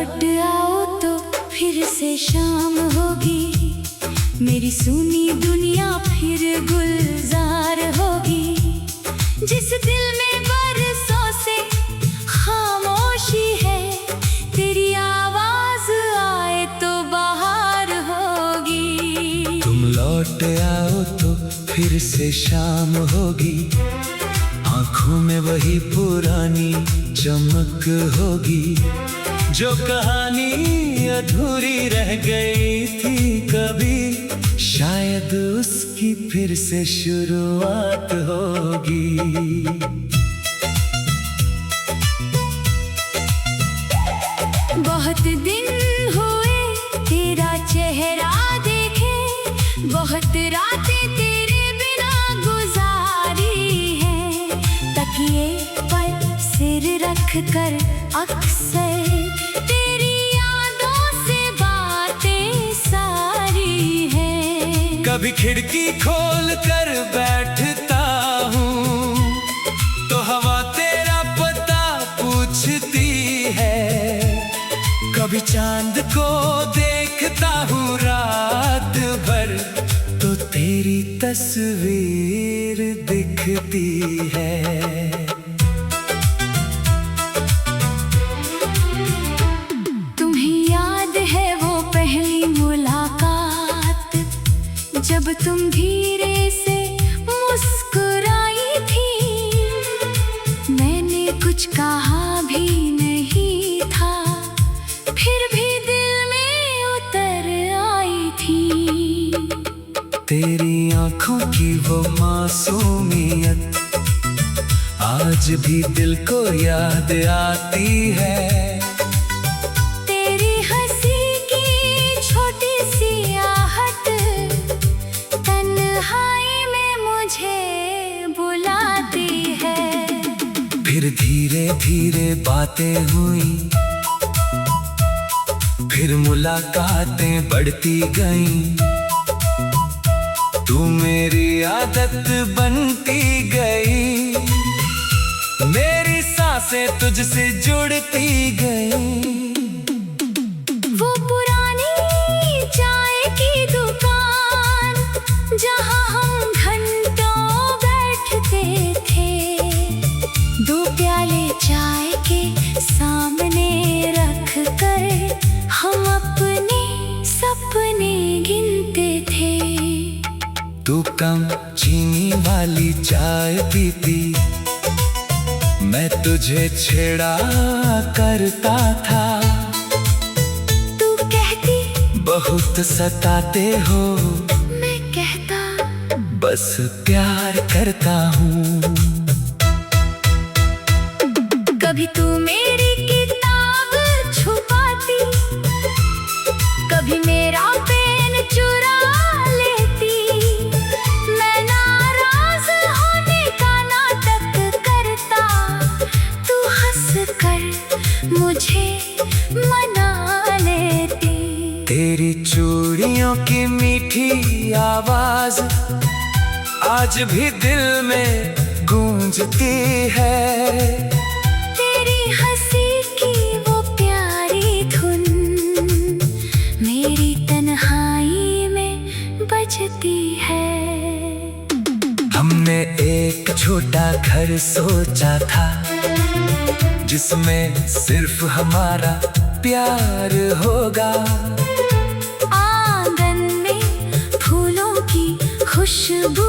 लौट आओ तो फिर से शाम होगी, मेरी सुनी दुनिया फिर गुलजार होगी। जिस दिल में बरसों से खामोशी है, तेरी आवाज आए तो बाहर होगी। तुम लौट आओ तो फिर से शाम होगी, आंखों में वही पुरानी चमक होगी। जो कहानी अधूरी रह गई थी कभी, शायद उसकी फिर से शुरुआत होगी। बहुत दिन हुए तेरा चेहरा देखे, बहुत रातें तेरे बिना गुजारी हैं। तकिए पर सिर रख कर अक्सर तेरी यादों से बातें सारी हैं। कभी खिड़की खोल कर बैठता हूँ तो हवा तेरा पता पूछती है। कभी चांद को देखता हूँ रात भर तो तेरी तस्वीर दिखती है। तुम्हें याद है वो पहली मुलाकात, जब तुम धीरे से मुस्कुराई थी। मैंने कुछ कहा भी नहीं था, फिर भी दिल में उतर आई थी। तेरी आंखों की वो मासूमियत आज भी दिल को याद आती है। तेरी हंसी की छोटी सी आहट तन्हाई में मुझे बुलाती है। फिर धीरे धीरे बातें हुई, फिर मुलाकातें बढ़ती गईं। तू मेरी आदत बनती गई, मेरी सांसें तुझसे जुड़ती गई। वो पुरानी चाय की दुकान जहाँ हम घंटों बैठते थे, दो प्याले चाय के सामने रख कर हम अपने सपने गिनते थे। तू कम चीनी वाली चाय पीती, मैं तुझे छेड़ा करता था। तू कहती बहुत सताते हो, मैं कहता बस प्यार करता हूँ। कभी तू मेरी किताब छुपाती, कभी मेरा पेन चुरा लेती। मैं नाराज होने का नाटक करता, तू हंस कर मुझे मना लेती। तेरी चूड़ियों की मीठी आवाज आज भी दिल में गूंजती है। तेरी हंसी की वो प्यारी धुन मेरी तन्हाई में बजती है। हमने एक छोटा घर सोचा था, जिसमें सिर्फ हमारा प्यार होगा। आंगन में फूलों की खुशबू,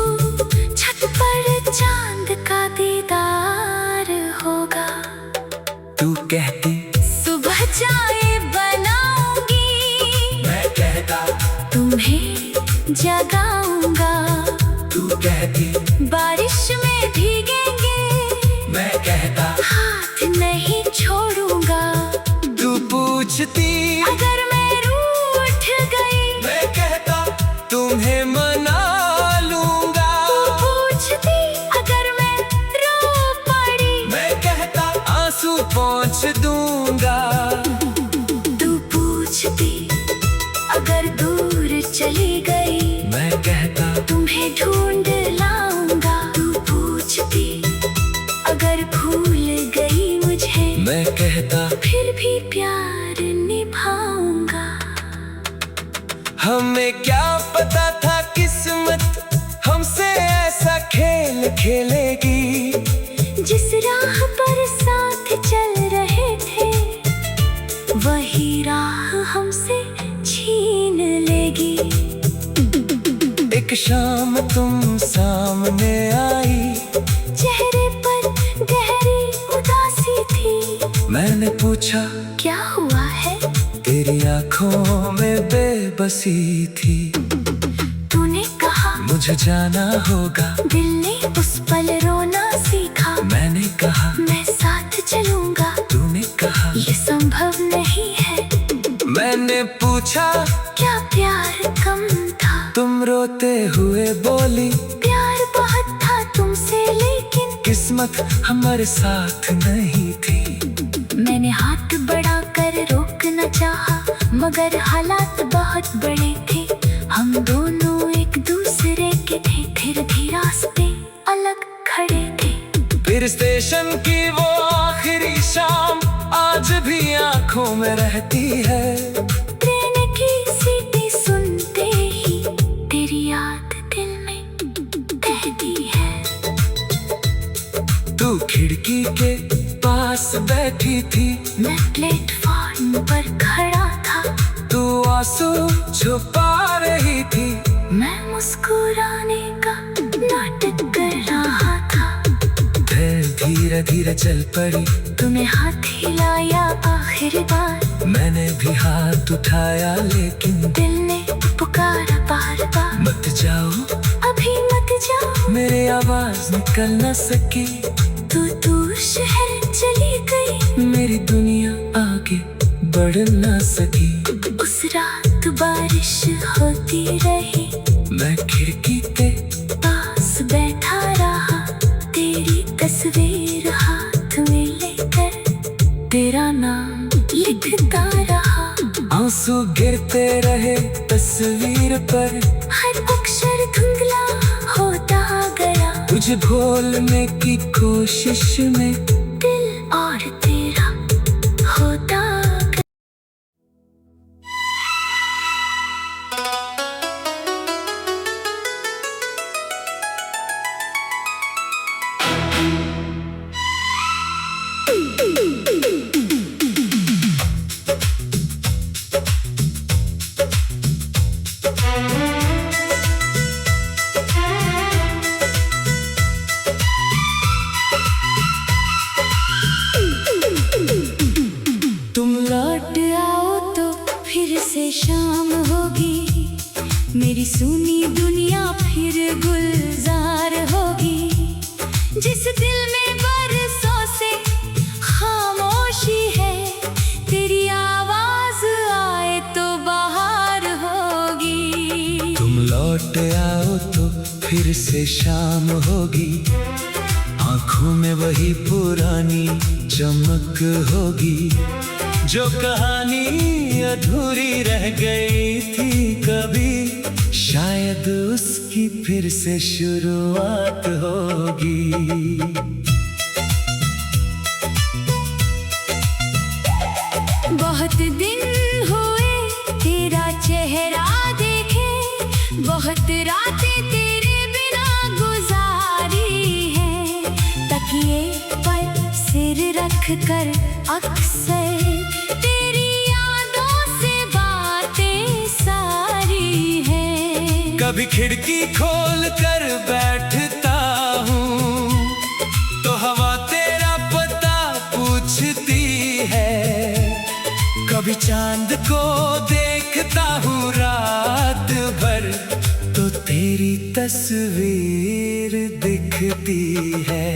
छत पर चांद का दीदार होगा। तू कहती सुबह चाय बनाऊंगी, मैं कहता तुम्हें जगाऊंगा। तू कहती बारिश में भीगेंगे, मैं कहता हाथ नहीं छोड़ूंगा। तू पूछती अगर मैं रूठ गई, मैं कहता तुम्हें मना लूंगा। तू पूछती अगर मैं रो पड़ी, मैं कहता आंसू पोंछ दूंगा। तू पूछती अगर दूर चली गई, मैं कहता तुम्हें ढूंढ लाऊंगा। तू पूछती अगर भूल गई मुझे, मैं कहता फिर भी प्यार हमें क्या पता था किस्मत हमसे ऐसा खेल खेलेगी। जिस राह पर साथ चल रहे थे वही राह हमसे छीन लेगी। एक शाम तुम सामने आई, चेहरे पर गहरी उदासी थी। मैंने पूछा क्या हुआ है? तेरी आंखों में बेबसी थी। तूने कहा मुझे जाना होगा, दिल ने उस पल रोना सीखा। मैंने कहा मैं साथ चलूंगा, तूने कहा ये संभव नहीं है। मैंने पूछा क्या प्यार कम था? तुम रोते हुए बोली प्यार बहुत था तुमसे लेकिन किस्मत हमारे साथ नहीं थी। मैंने हाथ बढ़ाकर रोकना चाहा मगर हालात बहुत बड़े थे। हम दोनों एक दूसरे के थे, फिर भी रास्ते अलग खड़े थे। फिर स्टेशन की वो आखिरी शाम आज भी आंखों में रहती है। ट्रेन की सीटी सुनते ही तेरी याद दिल में बहती है। तू खिड़की के पास बैठी थी, मैं प्लेटफॉर्म पर खड़ा था। तू आंसू छुपा रही थी, मैं मुस्कुराने का नाटक कर रहा था। धीरे धीरे चल पड़ी, तूने हाथ हिलाया आखिरी बार। मैंने भी हाथ उठाया लेकिन दिल ने पुकारा बार बार। मत जाओ अभी मत जाओ, मेरी आवाज निकल न सकी। तू दूर शहर चली गई, मेरी दुनिया आगे बढ़ न सकी। उस रात बारिश होती रही, मैं खिड़की के पास बैठा रहा। तेरी तस्वीर हाथ में लेकर तेरा नाम लिखता रहा। आंसू गिरते रहे तस्वीर पर, हर अक्षर धुंधला होता गया। तुझे भूलने की कोशिश में दिल और तेरा होता गया। तुम लौट आओ तो फिर से शाम होगी, मेरी सुनी दुनिया फिर गुलजार होगी। जिस दिल में बरसों से खामोशी है, तेरी आवाज आए तो बाहर होगी। तुम लौट आओ तो फिर से शाम होगी, आंखों में वही पुरानी चमक होगी। जो कहानी अधूरी रह गई थी कभी, शायद उसकी फिर से शुरुआत होगी। बहुत दिन हुए तेरा चेहरा देखे, बहुत रातें तेरे बिना गुजारी हैं। तकिए पर सिर रख कर अक्सर तेरी यादों से बातें सारी हैं। कभी खिड़की खोल कर बैठता हूँ तो हवा तेरा पता पूछती है। कभी चांद को देखता हूँ रात भर तो तेरी तस्वीर दिखती है।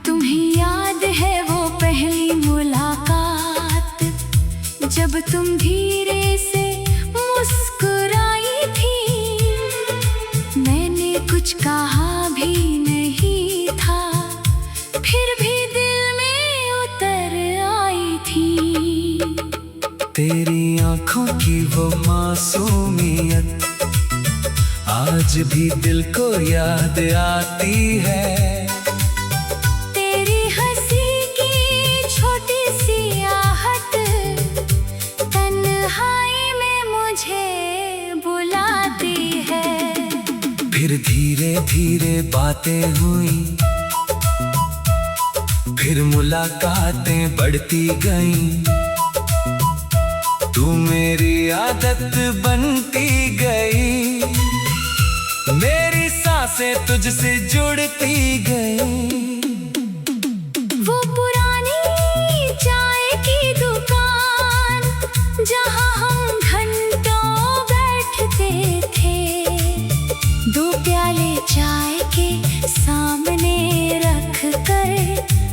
तुम्हें याद है वो पहली मुलाकात, जब तुम धीरे से मुस्कुराई थी। मैंने कुछ कहा भी नहीं था, फिर भी दिल में उतर आई थी। तेरी आंखों की वो मासूमियत आज भी दिल को याद आती है। तेरी हंसी की छोटी सी धीरे बातें हुई, फिर मुलाकातें बढ़ती गईं। तू मेरी आदत बनती गई, मेरी सांसें तुझसे जुड़ती गई। वो पुरानी चाय की दुकान जहाँ हम घंटों बैठते थे, दो प्याले चाय के सामने रख कर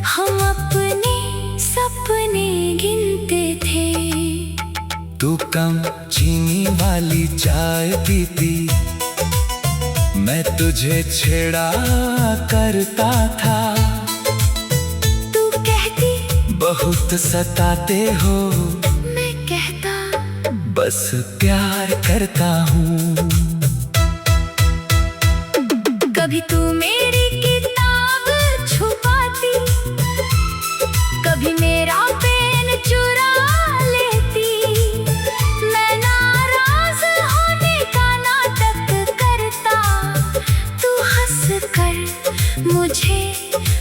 हम अपने सपने गिनते थे। तू कम चीनी वाली चाय पीती, मैं तुझे छेड़ा करता था। तू कहती बहुत सताते हो, मैं कहता बस प्यार करता हूँ। कभी तू मेरी किताब छुपाती, कभी मेरा पेन चुरा लेती। मैं नाराज होने का नाटक करता, तू हंस कर मुझे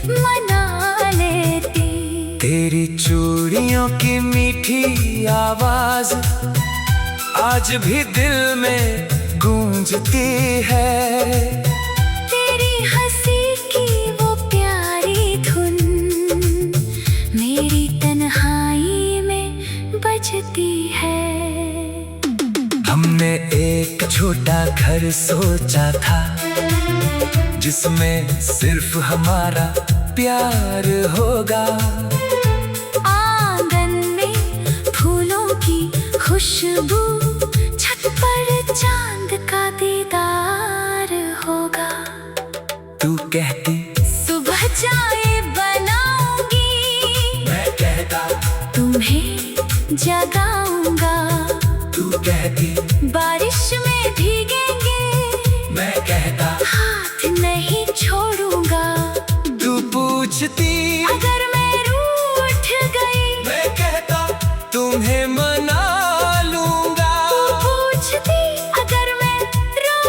मना लेती। तेरी चूड़ियों की मीठी आवाज आज भी दिल में गूंजती है। तेरी हंसी की वो प्यारी धुन मेरी तन्हाई में बजती है। हमने एक छोटा घर सोचा था, जिसमें सिर्फ हमारा प्यार होगा। आंगन में फूलों की खुशबू, छत पर चांद का दीदार होगा। तू कहती सुबह चाय बनाऊंगी, मैं कहता तुम्हें जगाऊंगा। तू कहती बारिश में भीगेंगे, मैं कहता हाथ नहीं छोड़ूंगा। तू पूछती अगर मैं रूठ गई, मैं कहता तुम्हें मना लूंगा। तू पूछती अगर मैं रो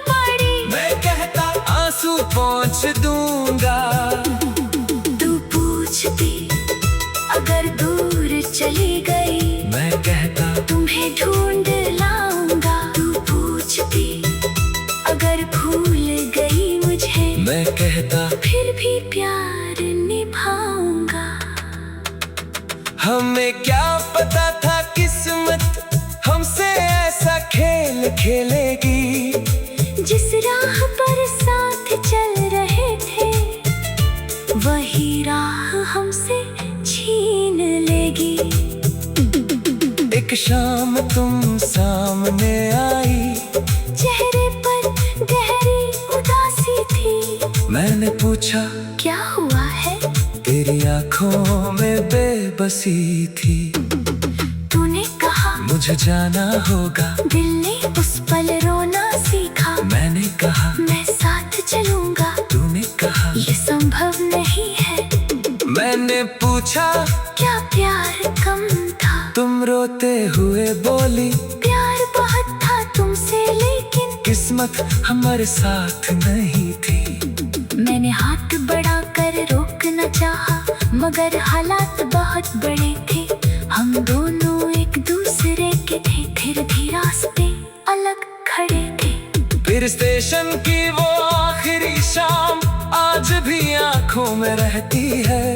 पड़ी, मैं कहता आंसू पोंछ दूंगा। तू पूछती अगर दूर चली गई, मैं कहता तुम्हें ढूंढ लाऊंगा। तू पूछती अगर भूल गई मुझे, मैं कहता फिर भी प्यार निभाऊंगा। हमें क्या पता था किस्मत हमसे ऐसा खेल खेलेगी। जिस राह पर साथ चल रहे थे, वही राह हमसे छीन लेगी। एक शाम तुम सामने आई, चेहरे पर गहरी उदासी थी। मैंने पूछा क्या हुआ है? तेरी आंखों में बेबसी थी। तूने कहा मुझे जाना होगा, दिल ने उस पल रोना सीखा। मैंने कहा मैं साथ चलूंगा, तूने कहा ये संभव नहीं है। मैंने पूछा क्या प्यार कम था? तुम रोते हुए बोली प्यार बहुत था तुमसे, लेकिन किस्मत हमारे साथ नहीं थी। मैंने हाथ बढ़ाकर रोकना चाहा, मगर हालात बहुत बड़े थे। हम दोनों एक दूसरे के थे, फिर भी रास्ते अलग खड़े थे। फिर स्टेशन की वो आखिरी शाम आज भी आंखों में रहती है।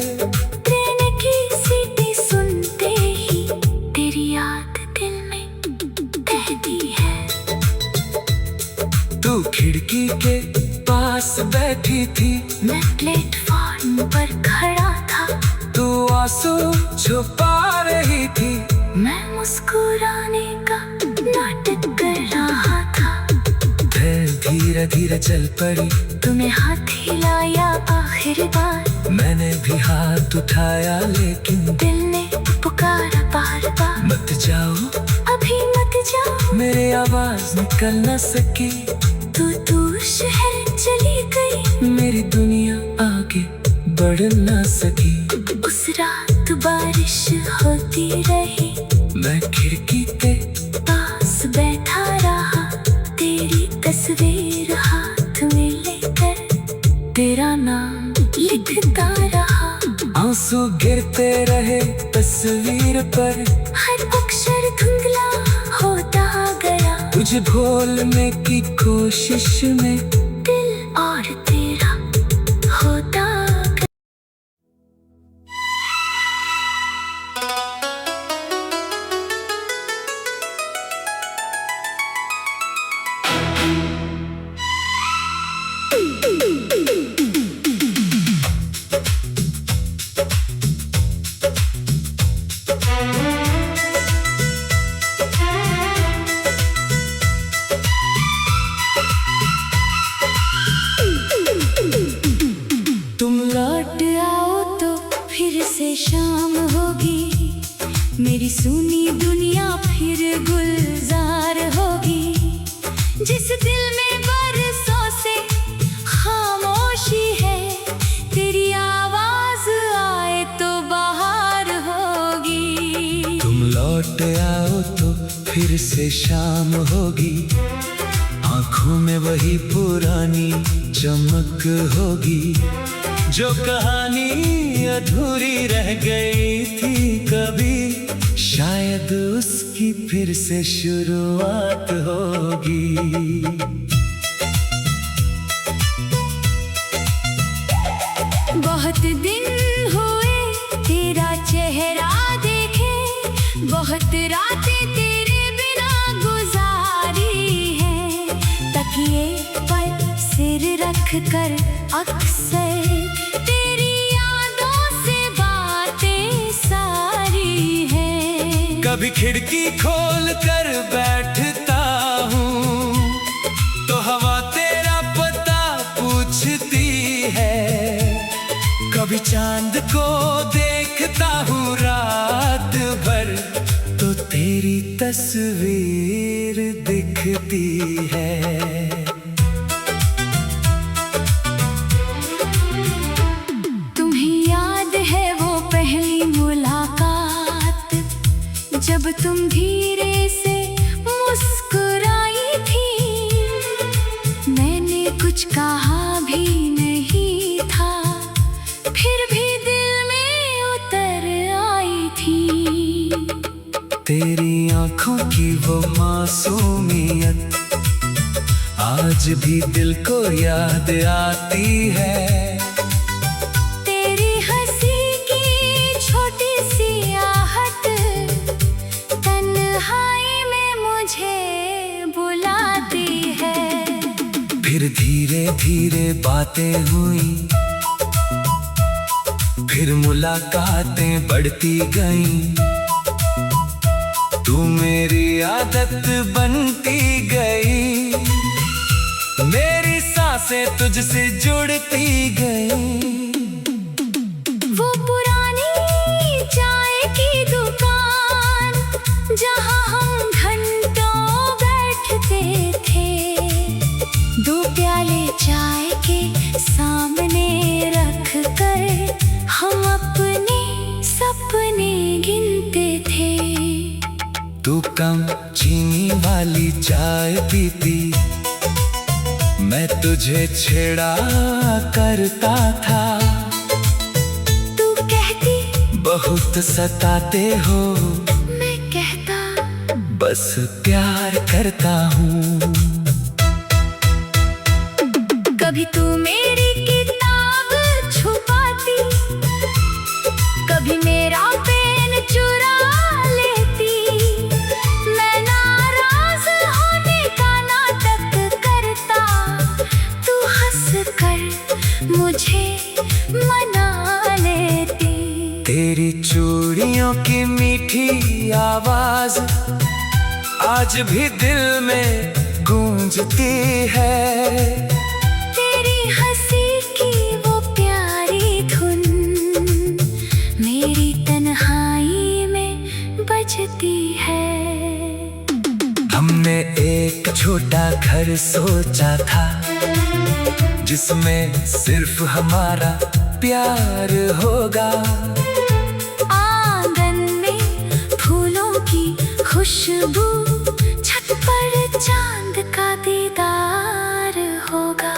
ट्रेन की सीटी सुनते ही तेरी याद दिल में बहती है। तू खिड़की के पास बैठी थी, मैं प्लेटफॉर्म पर खड़ा था। तू आंसू छुपा रही थी, मैं मुस्कुराने का नाटक कर रहा था। फिर धीरे धीरे चल पड़ी, तूने हाथ हिलाया आखिरी बार। मैंने भी हाथ उठाया, लेकिन दिल ने पुकारा बार बार। मत जाओ अभी मत जाओ, मेरी आवाज निकल न सकी। तू दूर शहर चली गई, मेरी दुनिया आगे बढ़ न सकी। उस रात बारिश होती रही, मैं खिड़की के पास बैठा रहा, तेरी तस्वीर हाथ में लेकर। आंसू गिरते रहे तस्वीर पर, हर अक्षर धुंधला होता गया। तुझे भूलने की कोशिश में दिल और तेरा होता गया। तुम लौट आओ तो फिर से शाम होगी, मेरी सुनी दुनिया फिर गुलजार होगी। जिस दिल में बरसों से खामोशी है, तेरी आवाज आए तो बाहर होगी। तुम लौट आओ तो फिर से शाम होगी, आंखों में वही पुरानी चमक होगी। जो कहानी अधूरी रह गई थी कभी, शायद उसकी फिर से शुरुआत होगी। बहुत दिन हुए तेरा चेहरा देखे, बहुत रातें तेरे बिना गुजारी है। तकिए पर सिर रख कर अक्सर तेरी यादों से बातें सारी हैं। कभी खिड़की खोल कर बैठता हूँ तो हवा तेरा पता पूछती है। कभी चांद को देखता हूँ रात भर तो तेरी तस्वीर दिखती है। तुम्हें याद है वो पहली मुलाकात, जब तुम धीरे से मुस्कुराई थी। मैंने कुछ कहा भी नहीं था, फिर भी दिल में उतर आई थी। तेरी आंखों की वो मासूमियत आज भी दिल को याद आती है। तेरी हंसी की छोटी सी आहट तन्हाई में मुझे बुलाती है। फिर धीरे धीरे बातें हुई, फिर मुलाकातें बढ़ती गईं। तू मेरी आदत बनती गई, मेरी सांसें तुझसे जुड़ती गई। वो पुरानी चाय की दुकान जहाँ हम घंटों बैठते थे, दो प्याले चाय के सामने रख कर हम अपने सपने गिनते थे। तू कम चीनी वाली चाय पीती, मैं तुझे छेड़ा करता था। तू कहती बहुत सताते हो, मैं कहता बस प्यार करता हूँ। कभी तू मेरी किताब छुपाती, कभी मेरा पेन चुरा लेती। मैं नाराज होने का नाटक करता, तू हंस कर मुझे मना लेती। तेरी चूड़ियों की मीठी आवाज आज भी दिल में गूंजती है। तेरी हंसी की वो प्यारी धुन मेरी तन्हाई में बजती है। हमने एक छोटा घर सोचा था, जिसमें सिर्फ हमारा प्यार होगा। आंगन में फूलों की खुशबू, छत पर चांद का दीदार होगा।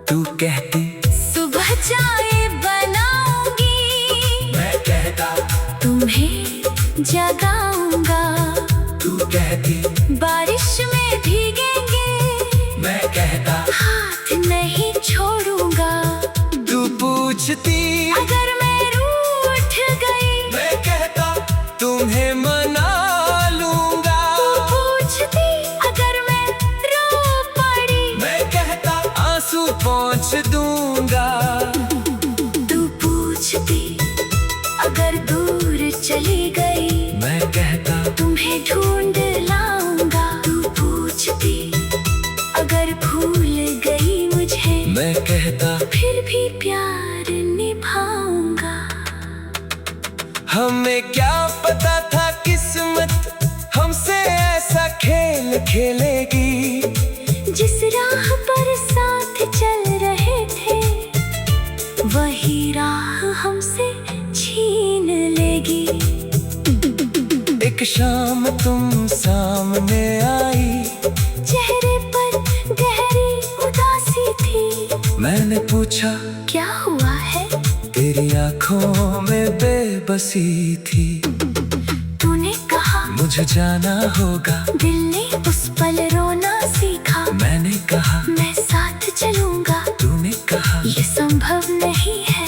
तू कहती सुबह चाय बनाऊंगी, जगाऊंगा। तू कहती बारिश में भीगेंगे, मैं कहता हाथ नहीं छोड़ूंगा। तू पूछती अगर मैं रूठ गई, मैं कहता तुम्हें मना लूंगा। तू पूछती अगर मैं रो पड़ी, मैं कहता आंसू पोंछ दूंगा। तू पूछती अगर दूर चली गई, मैं कहता तुम्हें ढूंढ लाऊंगा। तू पूछती अगर भूल गई मुझे, मैं कहता फिर भी प्यार निभाऊंगा। हमें क्या पता था किस्मत हमसे ऐसा खेल खेलेगी। जिस राह पर साथ चल रहे थे, वही राह हमसे छीन लेगी। एक शाम तुम सामने आई, चेहरे पर गहरी उदासी थी। मैंने पूछा क्या हुआ है? तेरी आंखों में बेबसी थी। तूने कहा मुझे जाना होगा, दिल ने उस पल रोना सीखा। मैंने कहा मैं साथ चलूंगा, तूने कहा ये संभव नहीं है।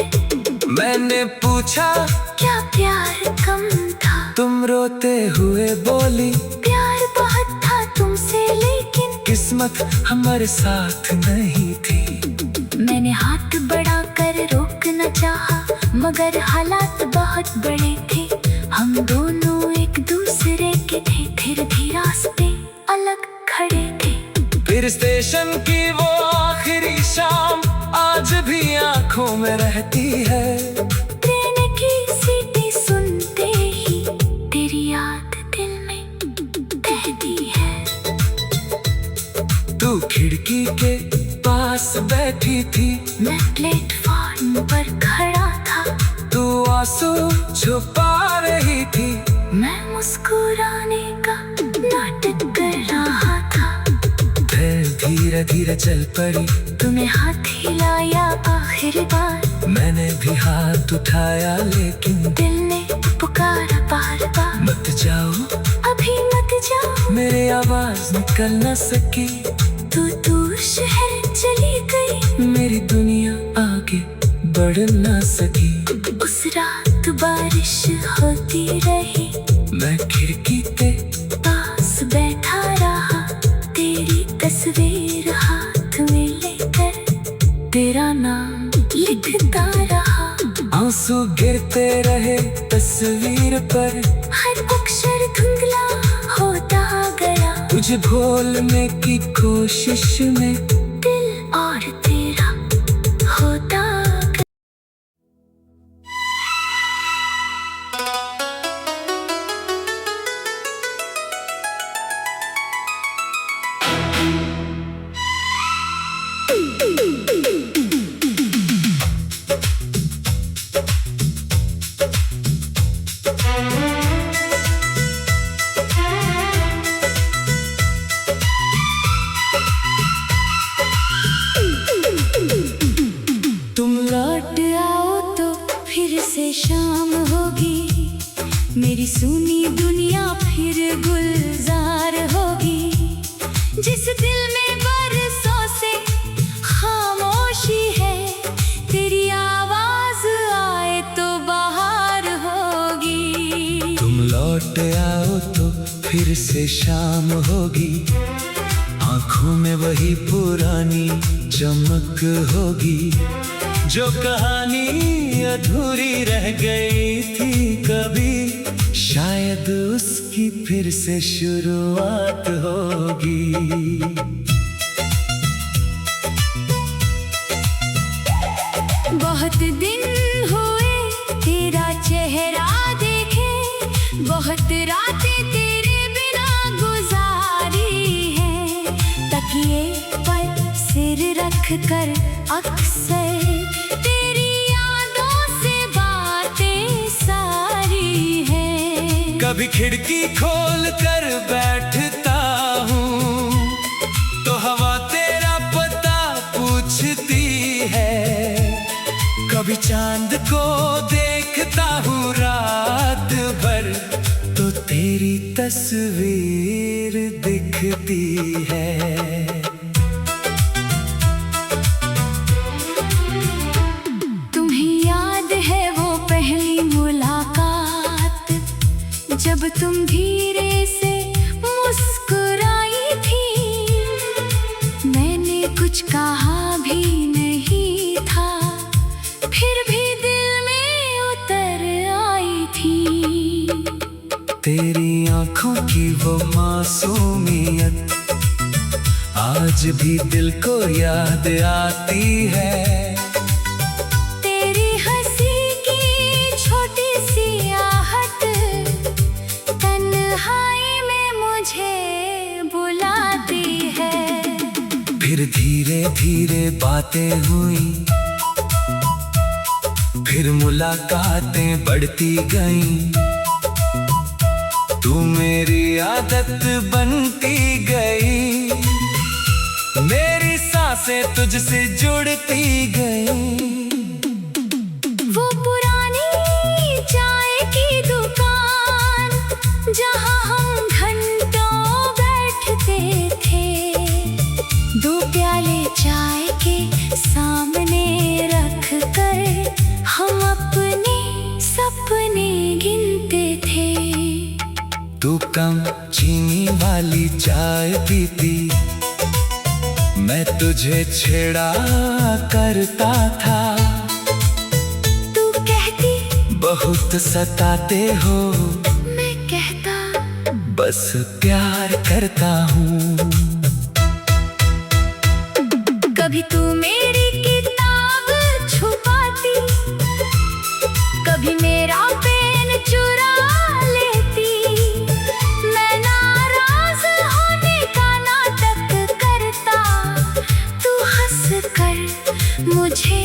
मैंने पूछा क्या प्यार कम था? तुम रोते हुए बोली प्यार बहुत था तुमसे, लेकिन किस्मत हमारे साथ नहीं थी। मैंने हाथ बढ़ाकर रोकना चाहा, मगर हालात बहुत बड़े थे। हम दोनों एक दूसरे के थे, फिर भी रास्ते अलग खड़े थे। फिर स्टेशन की वो आखिरी शाम आज भी आंखों में रहती है। ट्रेन की सीटी सुनते ही तेरी याद दिल में बहती है। तू खिड़की के पास बैठी थी, मैं प्लेटफॉर्म पर खड़ा था। तू आंसू छुपा रही थी, मैं मुस्कुराने का नाटक कर रहा था। फिर धीरे धीरे चल पड़ी, तूने हाथ हिलाया आखिरी बार। मैंने भी हाथ उठाया, लेकिन दिल ने पुकारा बार बार। मत जाओ अभी मत जाओ, मेरी आवाज निकल न सकी। तू दूर शहर चली गई, मेरी दुनिया आगे बढ़ न सकी। उस रात बारिश होती रही, मैं खिड़की के पास बैठा रहा। तेरी तस्वीर हाथ में लेकर, तेरा नाम लिखता रहा। आंसू गिरते रहे तस्वीर पर, हर अक्षर धुंधला होता गया। तुझे भूलने की कोशिश में दिल और तेरा होता गया। तुम लौट आओ तो फिर से शाम होगी, मेरी सुनी दुनिया फिर गुलजार होगी। जिस दिल में बरसों से खामोशी है, तेरी आवाज आए तो बाहर होगी। तुम लौट आओ तो फिर से शाम होगी, आंखों में वही पुरानी चमक होगी। जो कहानी अधूरी रह गई थी कभी, शायद उसकी फिर से शुरुआत होगी। बहुत दिन हुए तेरा चेहरा देखे, बहुत रातें तेरे बिना गुजारी है। तकिए पर सिर रख कर अक्सर तेरी यादों से बातें सारी है। कभी खिड़की खोल कर बैठता हूँ तो हवा तेरा पता पूछती है। कभी चांद को देखता हूँ रात भर तस्वीर दिखती है। तुम्हें याद है वो पहली मुलाकात, जब तुम धीरे से मुस्कुराई थी। मैंने कुछ कहा भी नहीं था, फिर भी दिल में उतर आई थी। तेरी आंखों की वो मासूमियत आज भी दिल को याद आती है। तेरी हंसी की छोटी सी आहट तन्हाई में मुझे बुलाती है। फिर धीरे धीरे बातें हुई, फिर मुलाकातें बढ़ती गईं। तू मेरी आदत बनती गई, मेरी सांसें तुझसे जुड़ती गई। वो पुरानी चाय की दुकान, जहाँ हम घंटों बैठते थे। दो प्याले चाय के सामने रख कर हम अपने सपने गिनते थे। तू कम चीनी वाली चाय पीती, मैं तुझे छेड़ा करता था। तू कहती बहुत सताते हो, मैं कहता बस प्यार करता हूँ। कभी तू मेरी किताब छुपाती, कभी मेरा पेन चुरा लेती। मैं नाराज होने का नाटक करता, तू हंस कर मुझे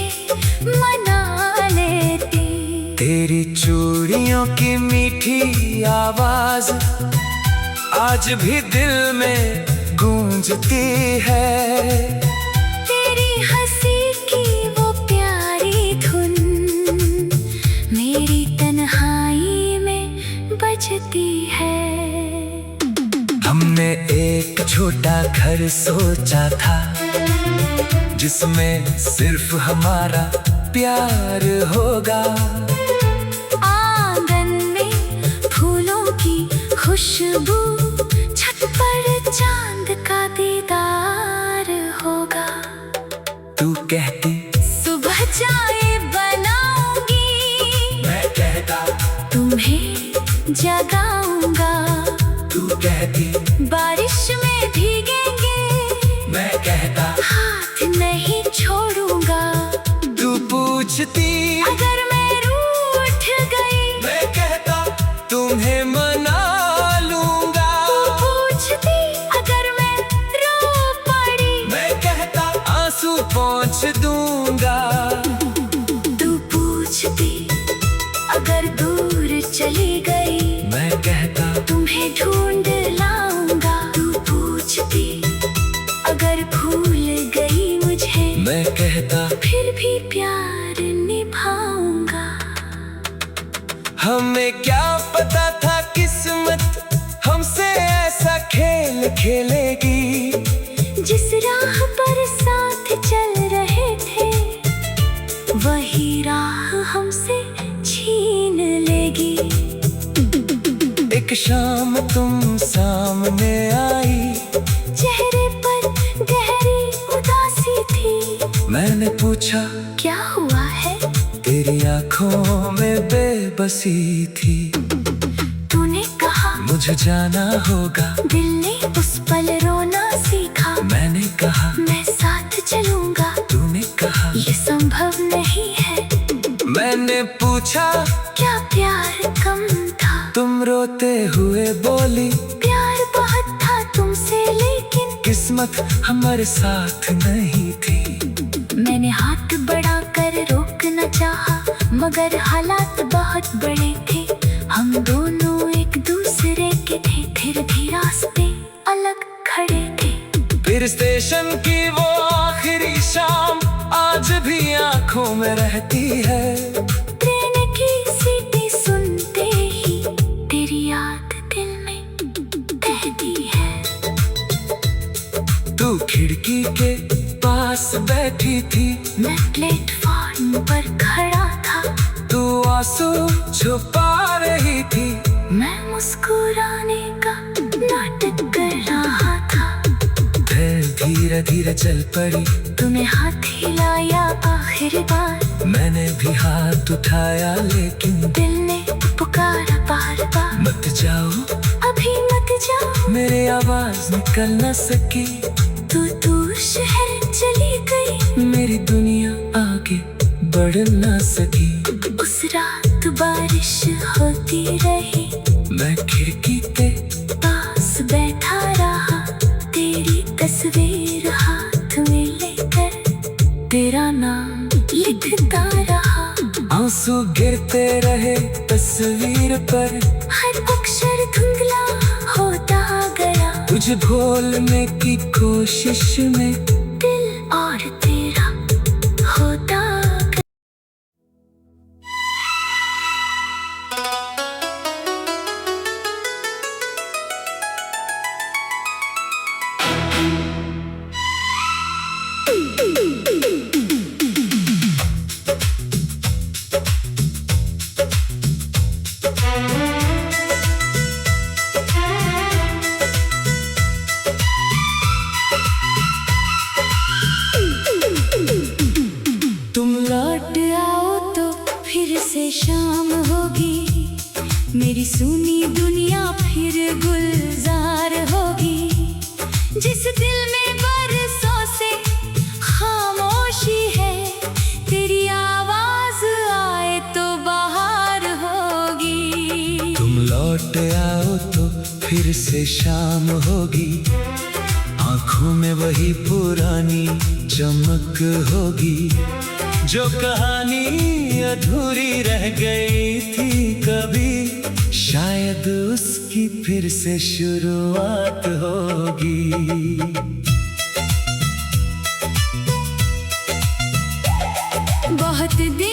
मना लेती। तेरी चूड़ियों की मीठी आवाज आज भी दिल में गूंजती है। तेरी हंसी की वो प्यारी धुन मेरी तन्हाई में बजती है। हमने एक छोटा घर सोचा था, जिसमें सिर्फ हमारा प्यार होगा। आंगन में फूलों की खुशबू, छत पर चांद का दीदार होगा। तू कहती सुबह चाय बनाऊंगी, मैं कहता तुम्हें जगाऊंगा। तू कहती बारिश में भीगेंगे, मैं कहता हाथ नहीं छोड़ूंगा। तू पूछती अगर मैं रूठ गई, मैं कहता तुम्हें मना लूंगा। तू पूछती अगर मैं रो पड़ी, मैं कहता आंसू पोंछ दूंगा। तू पूछती अगर दूर चली गई, मैं कहता तुम्हें ढूंढ लाऊंगा। तू पूछती अगर भूल गई मुझे, मैं कहता फिर भी प्यार निभाऊंगा। हमें क्या पता था किस्मत हमसे ऐसा खेल खेलेगी। जिस राह पर साथ चल रहे थे, वही राह हमसे छीन लेगी। एक शाम तुम सामने आई, चेहरे पर गहरी उदासी थी। मैंने पूछा क्या हुआ है? तेरी आंखों में बेबसी थी। तूने कहा मुझे जाना होगा, दिल ने उस पल रोना सीखा। मैंने कहा मैं साथ चलूंगा, तूने कहा ये संभव नहीं है। मैंने पूछा क्या प्यार कम था? तुम रोते हुए बोली प्यार बहुत था तुमसे, लेकिन किस्मत हमारे साथ नहीं थी। मैंने हाथ बढ़ा कर रोकना चाहा, मगर हालात बहुत बड़े थे। हम दोनों एक दूसरे के थे, फिर भी रास्ते अलग खड़े थे। फिर स्टेशन की वो आखिरी शाम आज भी आंखों में रहती है। ट्रेन की सीटी सुनते ही तेरी याद दिल में बैठी थी, मैं प्लेटफॉर्म पर खड़ा था, तू आंसू छुपा रही थी। मैं मुस्कुराने का नाटक कर रहा था। फिर धीरे धीरे चल पड़ी, तूने हाथ हिलाया आखिरी बार, मैंने भी हाथ उठाया लेकिन दिल ने पुकारा बार बार, मत जाओ अभी मत जाओ। मेरी आवाज निकल न सकी, तू दूर शहर चली गई, मेरी दुनिया आगे बढ़ न सकी। उस रात बारिश होती रही, मैं खिड़की पे पास बैठा रहा, तेरी तस्वीर हाथ में लेकर तेरा नाम लिखता रहा। आंसू गिरते रहे तस्वीर पर, हर अक्षर धुंधला होता गया, तुझे भूलने की कोशिश में दिल और तेरा होता गया। तुम लौट आओ तो फिर से शाम होगी, मेरी सुनी दुनिया फिर गुलजार होगी। जिस दिल में बरसों से खामोशी है, तेरी आवाज आए तो बाहर होगी। तुम लौट आओ तो फिर से शाम होगी, आंखों में वही पुरानी चमक होगी। जो कहानी अधूरी रह गई थी कभी, शायद उसकी फिर से शुरुआत होगी। बहुत दिन